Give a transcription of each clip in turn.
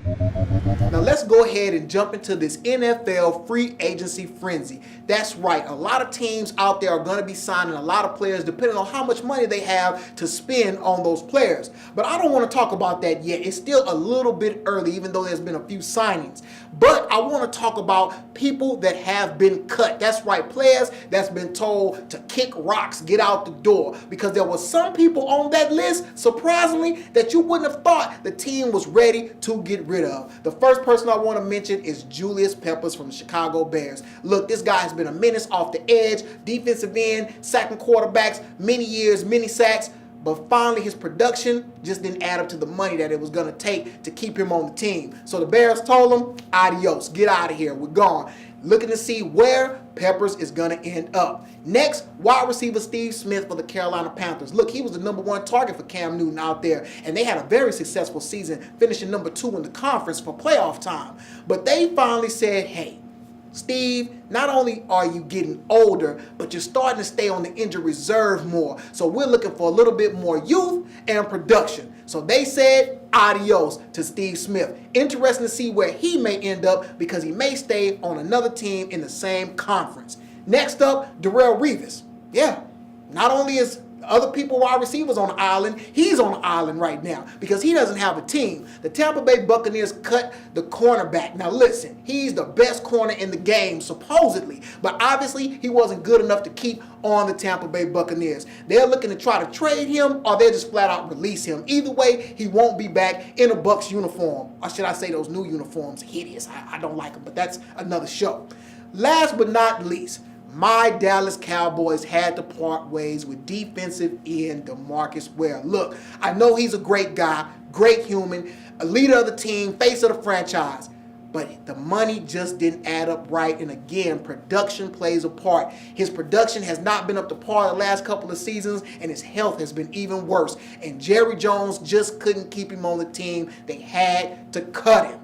Now let's go ahead and jump into this NFL free agency frenzy. That's right, a lot of teams out there are going to be signing a lot of players depending on how much money they have to spend on those players. But I don't want to talk about that yet. It's still a little bit early, even though there's been a few signings. But I want to talk about people that have been cut. That's right, players that's been told to kick rocks, get out the door. Because there were some people on that list, surprisingly, that you wouldn't have thought the team was ready to get rid of. The first person I want to mention is Julius Peppers from the Chicago Bears. Look, this guy has been a menace off the edge, defensive end, sacking quarterbacks, many years, many sacks. But finally, his production just didn't add up to the money that it was going to take to keep him on the team. So the Bears told him, adios, get out of here, we're gone. Looking to see where Peppers is going to end up. Next, wide receiver Steve Smith for the Carolina Panthers. Look, he was the #1 target for Cam Newton out there, and they had a very successful season, finishing #2 in the conference for playoff time. But they finally said, hey, Steve, not only are you getting older, but you're starting to stay on the injured reserve more. So we're looking for a little bit more youth and production. So they said adios to Steve Smith. Interesting to see where he may end up because he may stay on another team in the same conference. Next up, Darrelle Revis. Yeah, not only is other people, wide receivers on the island, he's on the island right now because he doesn't have a team. The Tampa Bay Buccaneers cut the cornerback. Now listen, he's the best corner in the game, supposedly, but obviously he wasn't good enough to keep on the Tampa Bay Buccaneers. They're looking to try to trade him or they'll just flat out release him. Either way, he won't be back in a Bucs uniform. Or should I say those new uniforms? Hideous. I don't like them, but that's another show. Last but not least, my Dallas Cowboys had to part ways with defensive end DeMarcus Ware. Look, I know he's a great guy, great human, a leader of the team, face of the franchise. But the money just didn't add up right. And again, production plays a part. His production has not been up to par the last couple of seasons, and his health has been even worse. And Jerry Jones just couldn't keep him on the team. They had to cut him.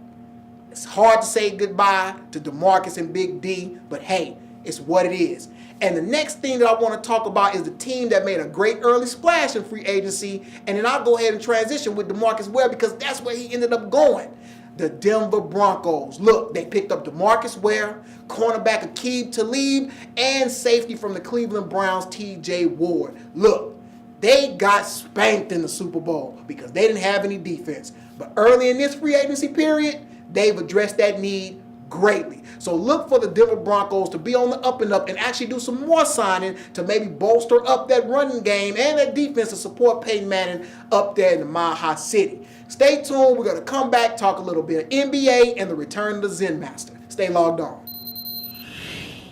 It's hard to say goodbye to DeMarcus and Big D, but hey, it's what it is. And the next thing that I want to talk about is the team that made a great early splash in free agency. And then I'll go ahead and transition with DeMarcus Ware because that's where he ended up going. The Denver Broncos. Look, they picked up DeMarcus Ware, cornerback Aqib Talib, and safety from the Cleveland Browns, T.J. Ward. Look, they got spanked in the Super Bowl because they didn't have any defense. But early in this free agency period, they've addressed that need greatly. So look for the Denver Broncos to be on the up and up and actually do some more signing to maybe bolster up that running game and that defense to support Peyton Manning up there in the Mile High City. Stay tuned. We're going to come back, talk a little bit of NBA and the return of the Zen Master. Stay logged on.